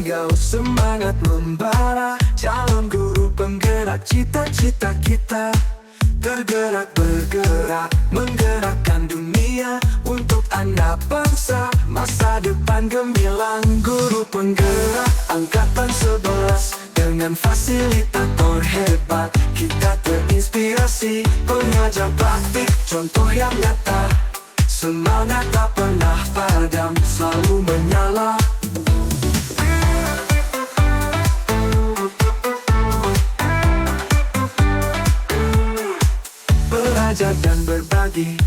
Engkau semangat membara, calon guru penggerak cita-cita kita. Tergerak bergerak, menggerakkan dunia untuk anak bangsa. Masa depan gemilang, guru penggerak angkatan 11. Dengan fasilitator hebat, kita terinspirasi. Pengajar praktik, contoh yang nyata. Semangat tak pernah padam, selalu menyala. Belajar dan berbagi,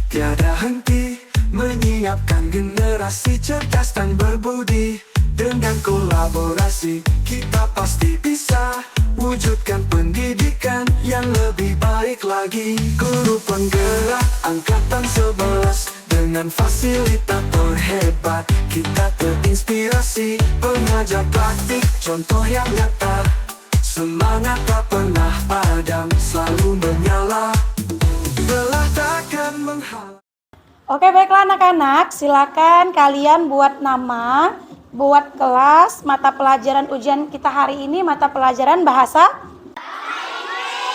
tiada henti. Menyiapkan generasi cerdas dan berbudi. Dengan kolaborasi, kita pasti bisa wujudkan pendidikan yang lebih baik lagi. Guru penggerak angkatan 11. Dengan fasilitator hebat, kita terinspirasi. Pengajar praktik, contoh yang nyata. Semangat tak pernah padam, selalu menyala. Belah takkan menghalang. Oke, baiklah anak-anak, silakan kalian buat nama, buat kelas, mata pelajaran ujian kita hari ini, mata pelajaran bahasa.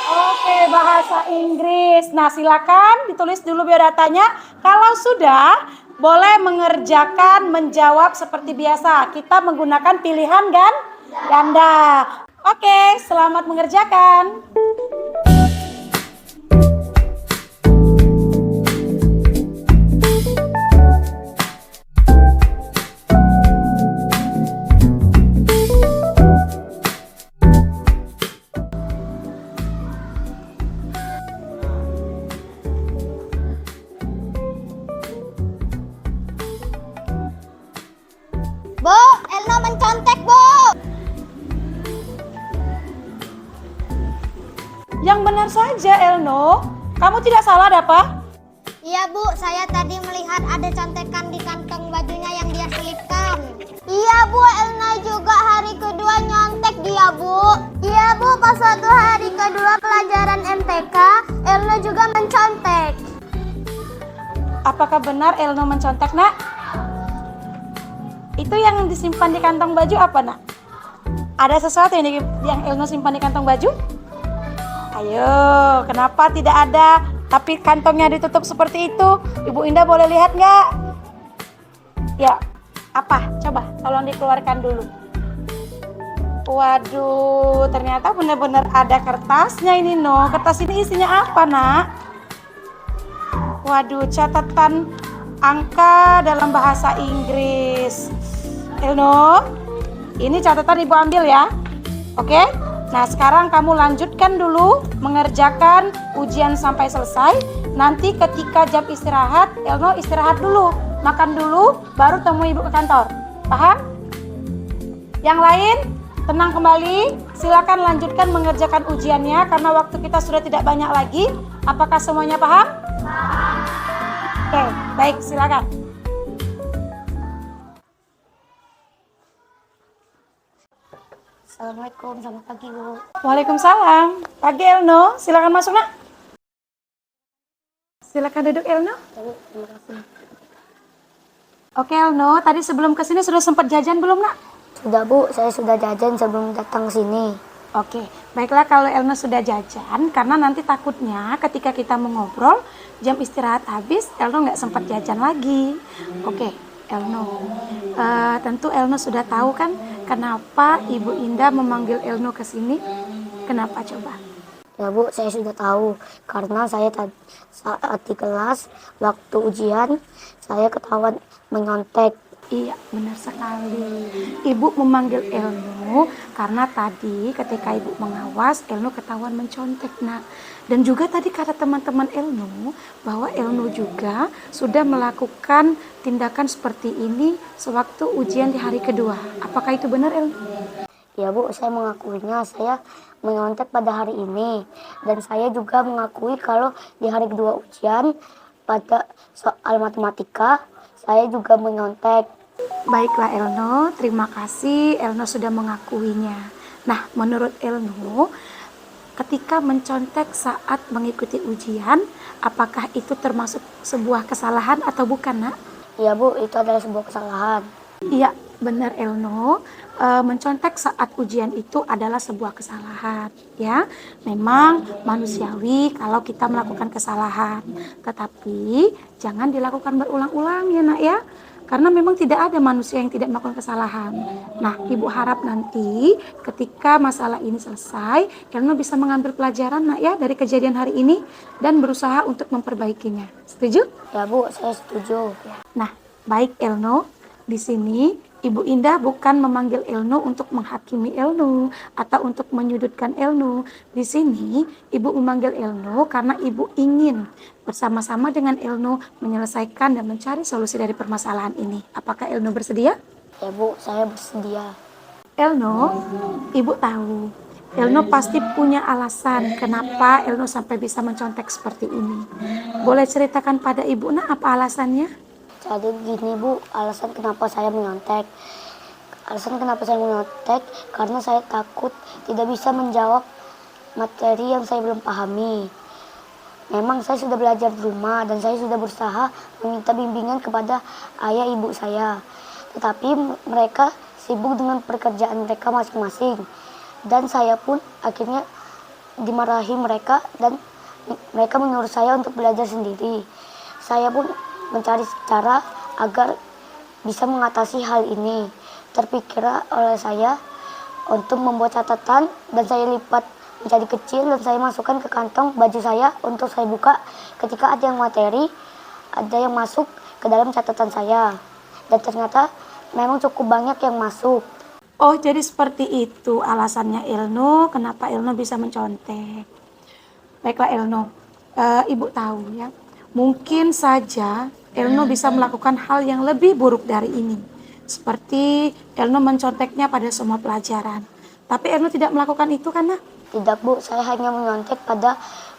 Oke, bahasa Inggris. Nah, silakan ditulis dulu biodatanya. Kalau sudah, boleh mengerjakan, menjawab seperti biasa. Kita menggunakan pilihan ganda. Oke, selamat mengerjakan. Bu, Elno mencontek, Bu. Yang benar saja, Elno. Kamu tidak salah, apa? Iya, Bu. Saya tadi melihat ada contekan di kantong bajunya yang dia selipkan. Iya, Bu. Elno juga hari kedua nyontek dia, Bu. Iya, Bu. Pas waktu hari kedua pelajaran MTK, Elno juga mencontek. Apakah benar Elno mencontek, nak? Itu yang disimpan di kantong baju apa, nak? Ada sesuatu yang Elno simpan di kantong baju? Ayo, kenapa tidak ada? Tapi kantongnya ditutup seperti itu. Ibu Indah boleh lihat nggak? Ya, apa? Coba, tolong dikeluarkan dulu. Waduh, ternyata benar-benar ada kertasnya ini, no. Kertas ini isinya apa, nak? Waduh, catatan angka dalam bahasa Inggris. Elno, ini catatan ibu ambil ya. Oke? Nah, sekarang kamu lanjutkan dulu mengerjakan ujian sampai selesai. Nanti ketika jam istirahat, Elno istirahat dulu. Makan dulu, baru temui ibu ke kantor. Paham? Yang lain, tenang kembali. Silakan lanjutkan mengerjakan ujiannya karena waktu kita sudah tidak banyak lagi. Apakah semuanya paham? Oke, baik, silakan. Assalamualaikum, selamat pagi, Bu. Waalaikumsalam. Pagi, Elno. Silakan masuk, nak. Silakan duduk, Elno. Terima kasih. Oke, Elno. Tadi sebelum ke sini sudah sempat jajan belum, nak? Sudah, Bu. Saya sudah jajan sebelum datang sini. Oke, baiklah kalau Elno sudah jajan, karena nanti takutnya ketika kita mengobrol, jam istirahat habis, Elno nggak sempat jajan lagi. Oke, Elno. Tentu Elno sudah tahu kan kenapa Ibu Indah memanggil Elno ke sini? Kenapa coba? Ya, Bu, saya sudah tahu. Karena saya saat di kelas, waktu ujian, saya ketahuan menyontek. Iya, benar sekali. Ibu memanggil Elno karena tadi ketika Ibu mengawas, Elno ketahuan mencontek, nak. Dan juga tadi kata teman-teman Elno bahwa Elno juga sudah melakukan tindakan seperti ini sewaktu ujian di hari kedua. Apakah itu benar, Elno? Ya, Bu, saya mengakuinya. Saya menyontek pada hari ini. Dan saya juga mengakui kalau di hari kedua ujian pada soal matematika, saya juga menyontek. Baiklah Elno, terima kasih Elno sudah mengakuinya. Nah, menurut Elno, ketika mencontek saat mengikuti ujian, apakah itu termasuk sebuah kesalahan atau bukan, nak? Iya, Bu, itu adalah sebuah kesalahan. Iya, benar Elno. Mencontek saat ujian itu adalah sebuah kesalahan, ya. Memang manusiawi kalau kita melakukan kesalahan, tetapi jangan dilakukan berulang-ulang ya nak ya. Karena memang tidak ada manusia yang tidak melakukan kesalahan. Nah, Ibu harap nanti ketika masalah ini selesai, Elno bisa mengambil pelajaran nak ya dari kejadian hari ini dan berusaha untuk memperbaikinya. Setuju? Ya Bu, saya setuju. Nah, baik Elno. Di sini Ibu Indah bukan memanggil Elno untuk menghakimi Elno atau untuk menyudutkan Elno. Di sini Ibu memanggil Elno karena Ibu ingin bersama-sama dengan Elno menyelesaikan dan mencari solusi dari permasalahan ini. Apakah Elno bersedia? Ya Bu, saya bersedia. Elno, Ibu tahu. Elno pasti punya alasan kenapa Elno sampai bisa mencontek seperti ini. Boleh ceritakan pada Ibu nak apa alasannya? Jadi gini Bu, alasan kenapa saya menyontek. Alasan kenapa saya menyontek karena saya takut tidak bisa menjawab materi yang saya belum pahami. Memang saya sudah belajar di rumah dan saya sudah berusaha meminta bimbingan kepada ayah ibu saya. Tetapi mereka sibuk dengan pekerjaan mereka masing-masing. Dan saya pun akhirnya dimarahi mereka dan mereka menyuruh saya untuk belajar sendiri. Saya pun mencari cara agar bisa mengatasi hal ini. Terpikir oleh saya untuk membuat catatan dan saya lipat menjadi kecil dan saya masukkan ke kantong baju saya untuk saya buka ketika ada yang materi, ada yang masuk ke dalam catatan saya. Dan ternyata memang cukup banyak yang masuk. Oh, jadi seperti itu alasannya Elno, kenapa Elno bisa mencontek. Baiklah Elno, Ibu tahu ya, mungkin saja Elno bisa melakukan hal yang lebih buruk dari ini. Seperti Elno menconteknya pada semua pelajaran. Tapi Elno tidak melakukan itu kan nak? Tidak Bu, saya hanya menyontek pada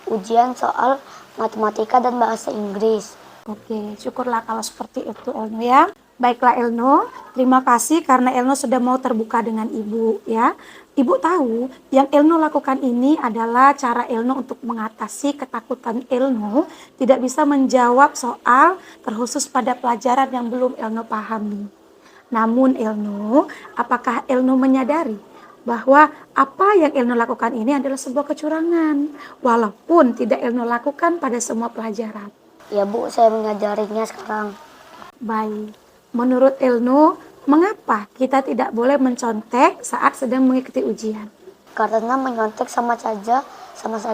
ujian soal matematika dan bahasa Inggris. Oke, syukurlah kalau seperti itu Elno ya. Baiklah Elno, terima kasih karena Elno sudah mau terbuka dengan Ibu ya. Ibu tahu yang Elno lakukan ini adalah cara Elno untuk mengatasi ketakutan Elno tidak bisa menjawab soal terkhusus pada pelajaran yang belum Elno pahami. Namun Elno, apakah Elno menyadari bahwa apa yang Elno lakukan ini adalah sebuah kecurangan walaupun tidak Elno lakukan pada semua pelajaran? Ya Bu, saya menyadarinya sekarang. Baik. Menurut Elno, mengapa kita tidak boleh mencontek saat sedang mengikuti ujian? Karena menyontek sama saja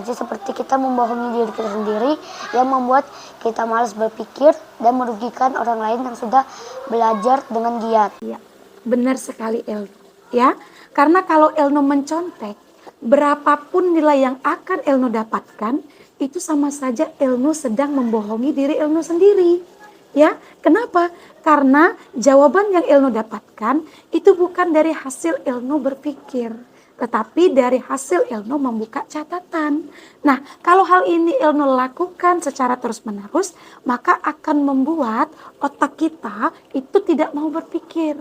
seperti kita membohongi diri kita sendiri yang membuat kita malas berpikir dan merugikan orang lain yang sudah belajar dengan giat. Ya, benar sekali Elno. Ya, karena kalau Elno mencontek, berapapun nilai yang akan Elno dapatkan, itu sama saja Elno sedang membohongi diri Elno sendiri. Ya, kenapa? Karena jawaban yang Elno dapatkan itu bukan dari hasil Elno berpikir, tetapi dari hasil Elno membuka catatan. Nah, kalau hal ini Elno lakukan secara terus-menerus, maka akan membuat otak kita itu tidak mau berpikir.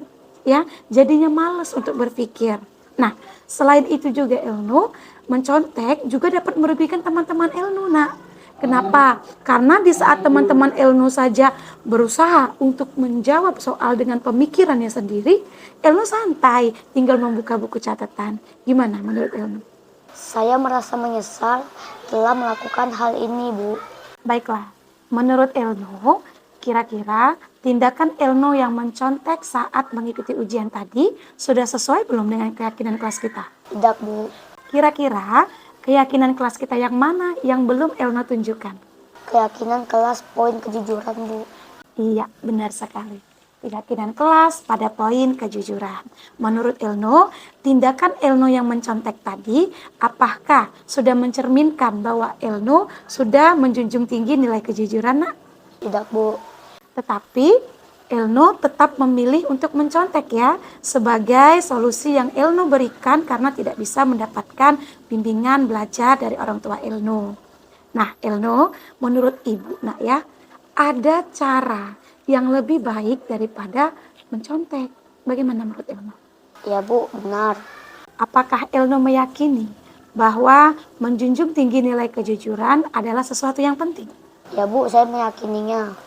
Ya, jadinya malas untuk berpikir. Nah, selain itu juga Elno mencontek juga dapat merugikan teman-teman Elno, nak. Kenapa? Karena di saat teman-teman Elno saja berusaha untuk menjawab soal dengan pemikirannya sendiri, Elno santai tinggal membuka buku catatan. Gimana menurut Elno? Saya merasa menyesal telah melakukan hal ini, Bu. Baiklah, menurut Elno, kira-kira tindakan Elno yang mencontek saat mengikuti ujian tadi sudah sesuai belum dengan keyakinan kelas kita? Tidak, Bu. Kira-kira keyakinan kelas kita yang mana yang belum Elno tunjukkan? Keyakinan kelas poin kejujuran, Bu. Iya, benar sekali. Keyakinan kelas pada poin kejujuran. Menurut Elno, tindakan Elno yang mencontek tadi, apakah sudah mencerminkan bahwa Elno sudah menjunjung tinggi nilai kejujuran, nak? Tidak, Bu. Tetapi Elno tetap memilih untuk mencontek ya, sebagai solusi yang Elno berikan karena tidak bisa mendapatkan bimbingan belajar dari orang tua Elno. Nah Elno, menurut Ibu nak ya, ada cara yang lebih baik daripada mencontek. Bagaimana menurut Elno? Ya Bu, benar. Apakah Elno meyakini bahwa menjunjung tinggi nilai kejujuran adalah sesuatu yang penting? Ya Bu, saya meyakininya.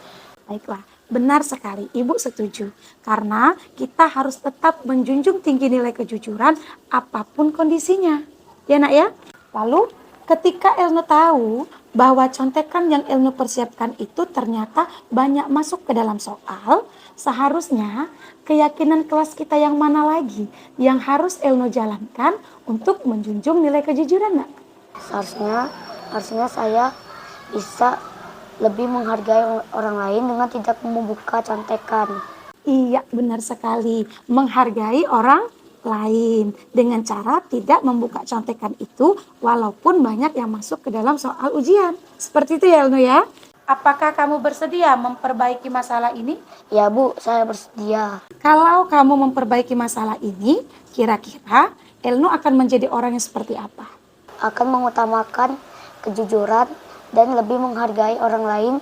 Baiklah, Benar sekali, Ibu setuju. Karena kita harus tetap menjunjung tinggi nilai kejujuran apapun kondisinya. Ya nak ya? Lalu ketika Elno tahu bahwa contekan yang Elno persiapkan itu ternyata banyak masuk ke dalam soal, seharusnya keyakinan kelas kita yang mana lagi yang harus Elno jalankan untuk menjunjung nilai kejujuran nak? Harusnya saya bisa lebih menghargai orang lain dengan tidak membuka contekan. Iya, benar sekali. Menghargai orang lain dengan cara tidak membuka contekan itu walaupun banyak yang masuk ke dalam soal ujian. Seperti itu ya Elno ya. Apakah kamu bersedia memperbaiki masalah ini? Ya Bu, saya bersedia. Kalau kamu memperbaiki masalah ini, kira-kira Elno akan menjadi orang yang seperti apa? Akan mengutamakan kejujuran dan lebih menghargai orang lain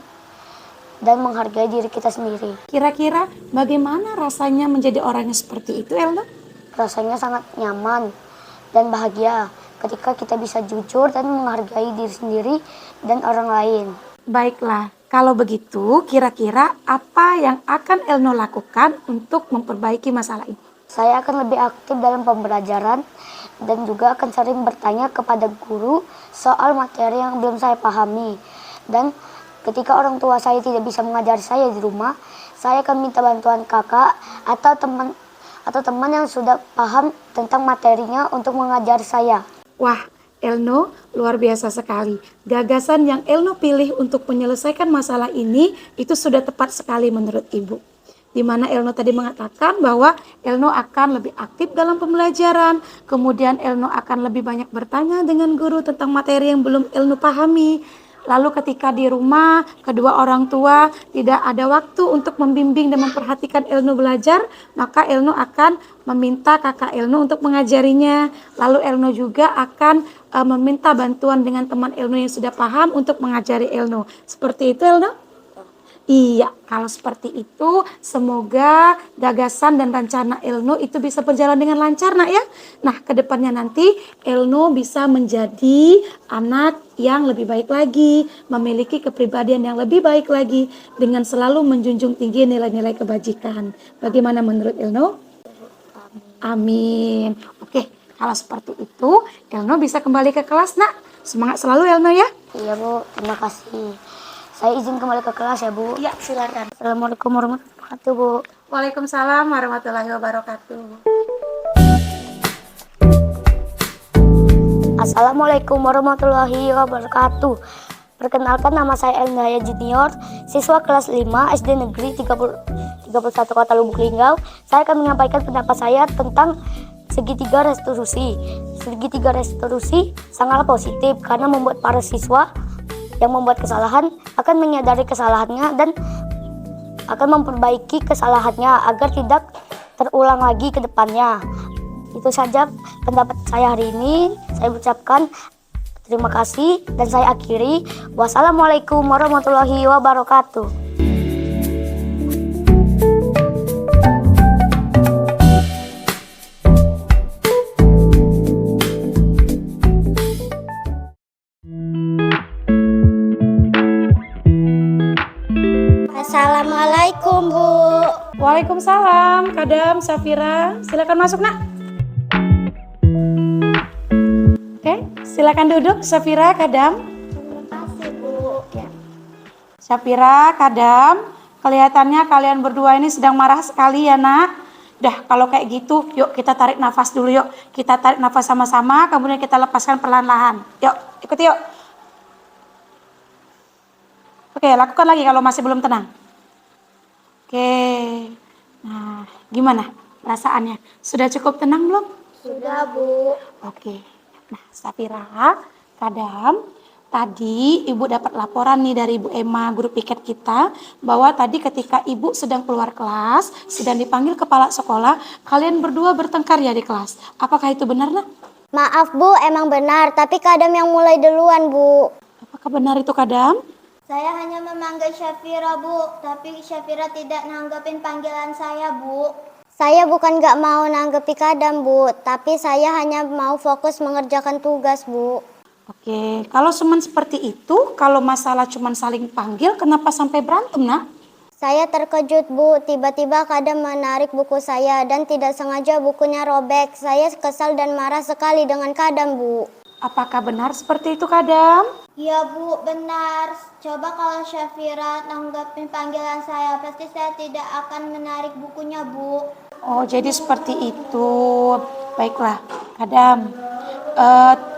dan menghargai diri kita sendiri. Kira-kira bagaimana rasanya menjadi orang yang seperti itu Elno? Rasanya sangat nyaman dan bahagia ketika kita bisa jujur dan menghargai diri sendiri dan orang lain. Baiklah, kalau begitu kira-kira apa yang akan Elno lakukan untuk memperbaiki masalah ini? Saya akan lebih aktif dalam pembelajaran dan juga akan sering bertanya kepada guru soal materi yang belum saya pahami. Dan ketika orang tua saya tidak bisa mengajari saya di rumah, saya akan minta bantuan kakak atau teman yang sudah paham tentang materinya untuk mengajari saya. Wah, Elno luar biasa sekali. Gagasan yang Elno pilih untuk menyelesaikan masalah ini itu sudah tepat sekali menurut Ibu. Di mana Elno tadi mengatakan bahwa Elno akan lebih aktif dalam pembelajaran, kemudian Elno akan lebih banyak bertanya dengan guru tentang materi yang belum Elno pahami. Lalu ketika di rumah, kedua orang tua tidak ada waktu untuk membimbing dan memperhatikan Elno belajar, maka Elno akan meminta kakak Elno untuk mengajarinya. Lalu Elno juga akan meminta bantuan dengan teman Elno yang sudah paham untuk mengajari Elno. Seperti itu Elno? Iya, kalau seperti itu semoga gagasan dan rencana Elno itu bisa berjalan dengan lancar nak ya. Nah kedepannya nanti Elno bisa menjadi anak yang lebih baik lagi, memiliki kepribadian yang lebih baik lagi dengan selalu menjunjung tinggi nilai-nilai kebajikan. Bagaimana menurut Elno? Amin. Oke, kalau seperti itu Elno bisa kembali ke kelas nak. Semangat selalu Elno ya. Iya Bu, terima kasih. Saya izin kembali ke kelas ya Bu. Iya, silakan. Assalamualaikum warahmatullahi wabarakatuh Bu. Waalaikumsalam warahmatullahi wabarakatuh. Assalamualaikum warahmatullahi wabarakatuh. Perkenalkan, nama saya Elnaya Junior, siswa kelas 5 SD Negeri 31 Kota Lubuk Linggau. Saya akan menyampaikan pendapat saya tentang segitiga restitusi. Segitiga restitusi sangatlah positif karena membuat para siswa yang membuat kesalahan akan menyadari kesalahannya dan akan memperbaiki kesalahannya agar tidak terulang lagi ke depannya. Itu saja pendapat saya hari ini. Saya ucapkan terima kasih dan saya akhiri. Wassalamualaikum warahmatullahi wabarakatuh. Assalamualaikum Bu. Waalaikumsalam, Kadam, Safira. Silakan masuk, Nak. Oke, silakan duduk, Safira, Kadam. Terima kasih Bu. Ya. Safira, Kadam, kelihatannya kalian berdua ini sedang marah sekali ya, Nak. Dah, kalau kayak gitu, yuk kita tarik nafas dulu yuk. Kita tarik nafas sama-sama, kemudian kita lepaskan perlahan-lahan. Yuk, ikuti yuk. Oke, lakukan lagi kalau masih belum tenang. Oke, nah gimana perasaannya? Sudah cukup tenang belum? Sudah Bu. Oke, nah Safira, Kadam, tadi Ibu dapat laporan nih dari Ibu Emma, guru piket kita, bahwa tadi ketika Ibu sedang keluar kelas, sedang dipanggil kepala sekolah, kalian berdua bertengkar ya di kelas. Apakah itu benar, Nak? Maaf Bu, emang benar, tapi Kadam yang mulai duluan Bu. Apakah benar itu, Kadam? Saya hanya memanggil Syafira Bu, tapi Syafira tidak nanggepin panggilan saya Bu. Saya bukan gak mau nanggepi Kadam Bu, tapi saya hanya mau fokus mengerjakan tugas Bu. Oke, kalau cuman seperti itu, kalau masalah cuman saling panggil, kenapa sampai berantem, Nak? Saya terkejut, Bu. Tiba-tiba Kadam menarik buku saya dan tidak sengaja bukunya robek. Saya kesal dan marah sekali dengan Kadam, Bu. Apakah benar seperti itu, Kadam? Iya, Bu, benar. Coba kalau Syafira nanggapin panggilan saya, pasti saya tidak akan menarik bukunya, Bu. Oh, jadi seperti itu. Baiklah, Kadam.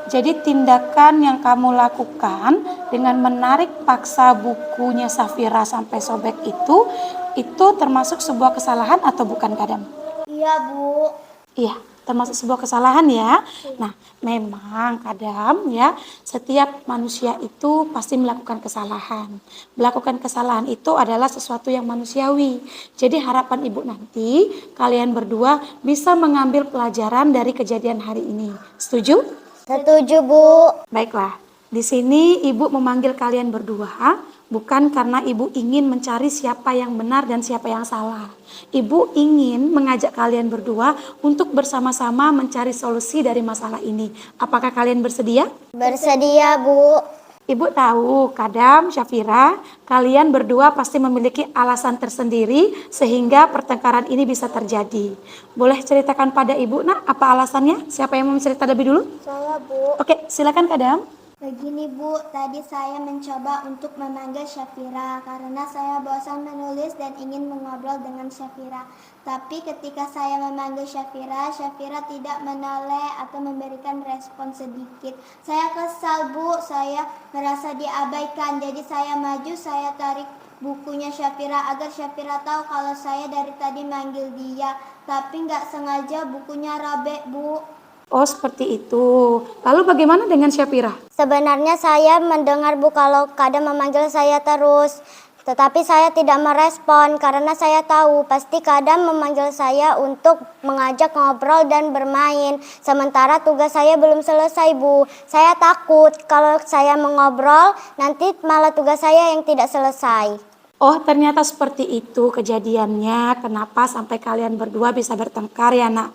Jadi tindakan yang kamu lakukan dengan menarik paksa bukunya Safira sampai sobek itu termasuk sebuah kesalahan atau bukan, Kadam? Iya, Bu. Iya, termasuk sebuah kesalahan ya. Nah, memang Kadam ya, setiap manusia itu pasti melakukan kesalahan. Melakukan kesalahan itu adalah sesuatu yang manusiawi. Jadi harapan Ibu nanti kalian berdua bisa mengambil pelajaran dari kejadian hari ini. Setuju? Setuju, Bu. Baiklah, di sini Ibu memanggil kalian berdua bukan karena Ibu ingin mencari siapa yang benar dan siapa yang salah. Ibu ingin mengajak kalian berdua untuk bersama-sama mencari solusi dari masalah ini. Apakah kalian bersedia? Bersedia, Bu. Ibu tahu, Kadam, Syafira, kalian berdua pasti memiliki alasan tersendiri sehingga pertengkaran ini bisa terjadi. Boleh ceritakan pada Ibu, nak, apa alasannya? Siapa yang mau cerita lebih dulu? Saya, Bu. Oke, silakan Kadam. Begini, Bu, tadi saya mencoba untuk memanggil Syafira karena saya bosan menulis dan ingin mengobrol dengan Syafira. Tapi ketika saya memanggil Syafira, Syafira tidak menoleh atau memberikan respon sedikit. Saya kesal, Bu, saya merasa diabaikan. Jadi saya maju, saya tarik bukunya Syafira agar Syafira tahu kalau saya dari tadi manggil dia. Tapi nggak sengaja bukunya robek, Bu. Oh, seperti itu. Lalu bagaimana dengan Syafira? Sebenarnya saya mendengar, Bu, kalau Kadam memanggil saya terus. Tetapi saya tidak merespon karena saya tahu pasti Kadam memanggil saya untuk mengajak ngobrol dan bermain. Sementara tugas saya belum selesai, Bu. Saya takut kalau saya mengobrol nanti malah tugas saya yang tidak selesai. Oh, ternyata seperti itu kejadiannya. Kenapa sampai kalian berdua bisa bertengkar ya, nak?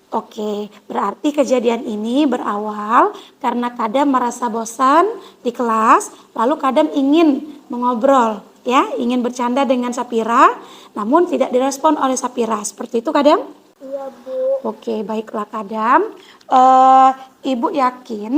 Oke, berarti kejadian ini berawal karena Kadam merasa bosan di kelas, lalu Kadam ingin mengobrol, ya, ingin bercanda dengan Syafira, namun tidak direspon oleh Syafira. Seperti itu, Kadam? Iya, Bu. Oke, baiklah Kadam. Ibu yakin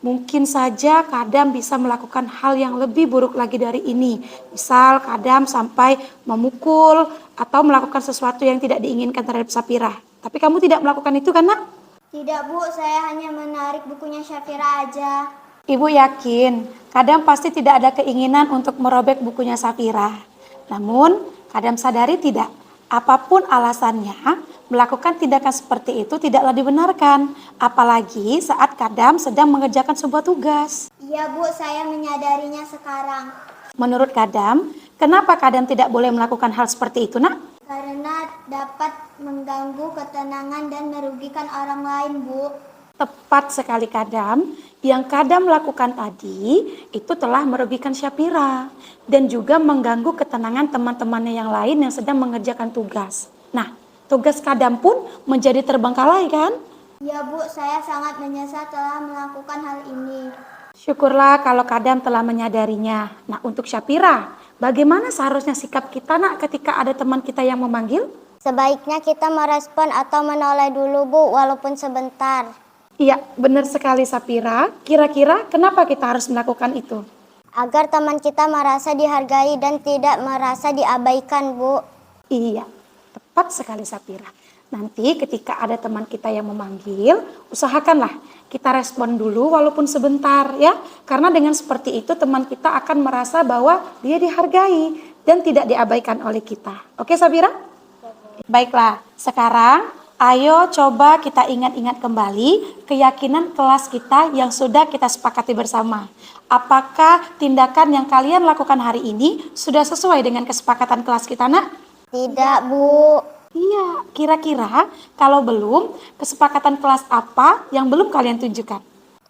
mungkin saja Kadam bisa melakukan hal yang lebih buruk lagi dari ini. Misal Kadam sampai memukul atau melakukan sesuatu yang tidak diinginkan terhadap Syafira. Tapi kamu tidak melakukan itu kan, nak? Tidak, Bu, saya hanya menarik bukunya Syafira aja. Ibu yakin Kadam pasti tidak ada keinginan untuk merobek bukunya Syafira. Namun Kadam sadari tidak, apapun alasannya, melakukan tindakan seperti itu tidaklah dibenarkan. Apalagi saat Kadam sedang mengerjakan sebuah tugas. Iya, Bu, saya menyadarinya sekarang. Menurut Kadam, kenapa Kadam tidak boleh melakukan hal seperti itu, nak? Karena dapat mengganggu ketenangan dan merugikan orang lain, Bu. Tepat sekali Kadam, yang Kadam lakukan tadi itu telah merugikan Syafira dan juga mengganggu ketenangan teman-temannya yang lain yang sedang mengerjakan tugas. Nah, tugas Kadam pun menjadi terbengkalai kan? Ya, Bu, saya sangat menyesal telah melakukan hal ini. Syukurlah kalau Kadam telah menyadarinya. Nah, untuk Syafira, bagaimana seharusnya sikap kita, nak, ketika ada teman kita yang memanggil? Sebaiknya kita merespon atau menoleh dulu, Bu, walaupun sebentar. Iya, benar sekali Syafira. Kira-kira kenapa kita harus melakukan itu? Agar teman kita merasa dihargai dan tidak merasa diabaikan, Bu. Iya, tepat sekali Syafira. Nanti ketika ada teman kita yang memanggil, usahakanlah kita respon dulu walaupun sebentar ya. Karena dengan seperti itu teman kita akan merasa bahwa dia dihargai dan tidak diabaikan oleh kita. Oke Syafira? Baiklah, sekarang ayo coba kita ingat-ingat kembali keyakinan kelas kita yang sudah kita sepakati bersama. Apakah tindakan yang kalian lakukan hari ini sudah sesuai dengan kesepakatan kelas kita, nak? Tidak, Bu. Iya, kira-kira kalau belum, kesepakatan kelas apa yang belum kalian tunjukkan?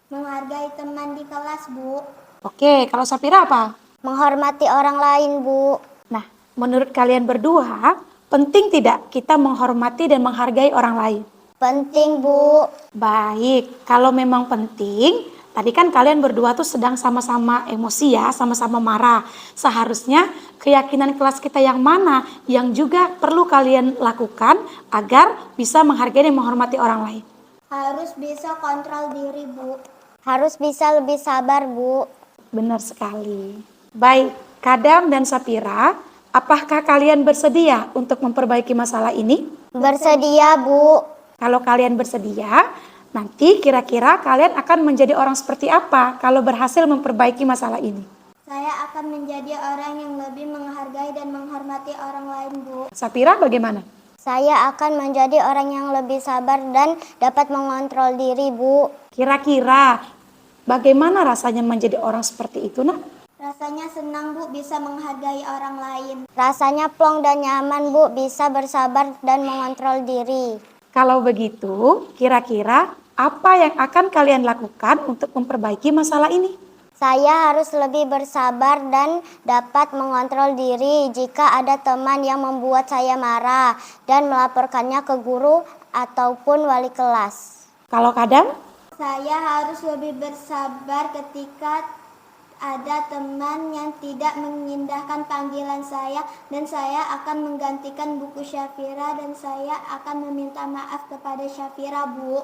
Menghargai teman di kelas, Bu. Oke, kalau Syafira apa? Menghormati orang lain, Bu. Nah, menurut kalian berdua, penting tidak kita menghormati dan menghargai orang lain? Penting, Bu. Baik, kalau memang penting, Tadi kan kalian berdua tuh sedang sama-sama emosi ya, sama-sama marah. Seharusnya keyakinan kelas kita yang mana yang juga perlu kalian lakukan agar bisa menghargai dan menghormati orang lain. Harus bisa kontrol diri, Bu. Harus bisa lebih sabar, Bu. Benar sekali. Baik, Kadam dan Sapira, apakah kalian bersedia untuk memperbaiki masalah ini? Bersedia, Bu. Kalau kalian bersedia, nanti kira-kira kalian akan menjadi orang seperti apa kalau berhasil memperbaiki masalah ini? Saya akan menjadi orang yang lebih menghargai dan menghormati orang lain, Bu. Sapira bagaimana? Saya akan menjadi orang yang lebih sabar dan dapat mengontrol diri, Bu. Kira-kira bagaimana rasanya menjadi orang seperti itu, nak? Rasanya senang, Bu, bisa menghargai orang lain. Rasanya plong dan nyaman, Bu, bisa bersabar dan mengontrol diri. Kalau begitu, kira-kira apa yang akan kalian lakukan untuk memperbaiki masalah ini? Saya harus lebih bersabar dan dapat mengontrol diri jika ada teman yang membuat saya marah dan melaporkannya ke guru ataupun wali kelas. Kalau Kadam? Saya harus lebih bersabar ketika ada teman yang tidak mengindahkan panggilan saya dan saya akan menggantikan buku Syafira dan saya akan meminta maaf kepada Syafira, Bu.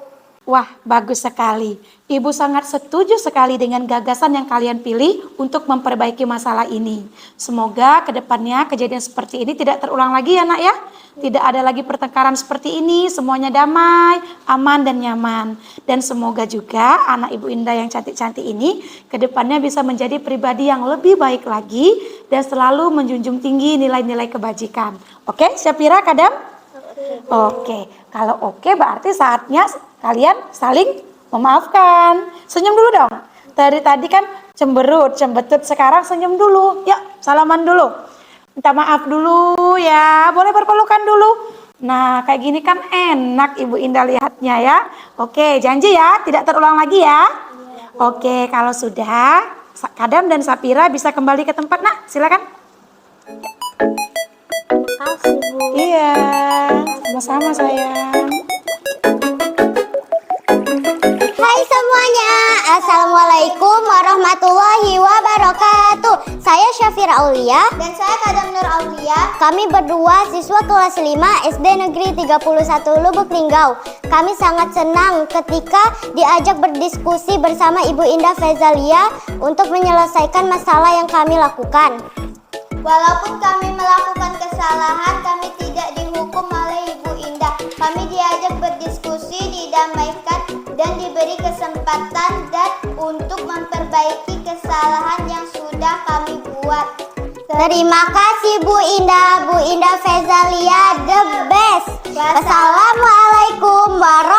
Wah, bagus sekali. Ibu sangat setuju sekali dengan gagasan yang kalian pilih untuk memperbaiki masalah ini. Semoga kedepannya kejadian seperti ini tidak terulang lagi ya, nak ya. Tidak ada lagi pertengkaran seperti ini, semuanya damai, aman dan nyaman. Dan semoga juga anak Ibu Indah yang cantik-cantik ini kedepannya bisa menjadi pribadi yang lebih baik lagi dan selalu menjunjung tinggi nilai-nilai kebajikan. Oke, Syafira, Kadam? Oke, kalau oke berarti saatnya kalian saling memaafkan. Senyum dulu dong. Tadi kan cemberut, cembetut, sekarang senyum dulu. Yuk, salaman dulu. Minta maaf dulu ya. Boleh berpelukan dulu. Nah, kayak gini kan enak Ibu Indah lihatnya ya. Oke, janji ya, tidak terulang lagi ya. Oke, kalau sudah, Kadam dan Sapira bisa kembali ke tempat, nak. Silakan. Makasih, Bu. Iya, sama-sama sayang. Hai semuanya, Assalamualaikum warahmatullahi wabarakatuh. Saya Syafira Aulia dan saya Kadam Nur Aulia. Kami berdua siswa kelas 5 SD Negeri 31 Lubuk Linggau. Kami sangat senang ketika diajak berdiskusi bersama Ibu Indah Fezalia untuk menyelesaikan masalah yang kami lakukan. Walaupun kami melakukan kesalahan, kami tidak dihukum oleh Ibu Indah. Kami diajak berdiskusi, didamaikan, dan diberi kesempatan dan untuk memperbaiki kesalahan yang sudah kami buat. Terima kasih Bu Indah Fezalia, the best. Wassalamualaikum warahmatullahi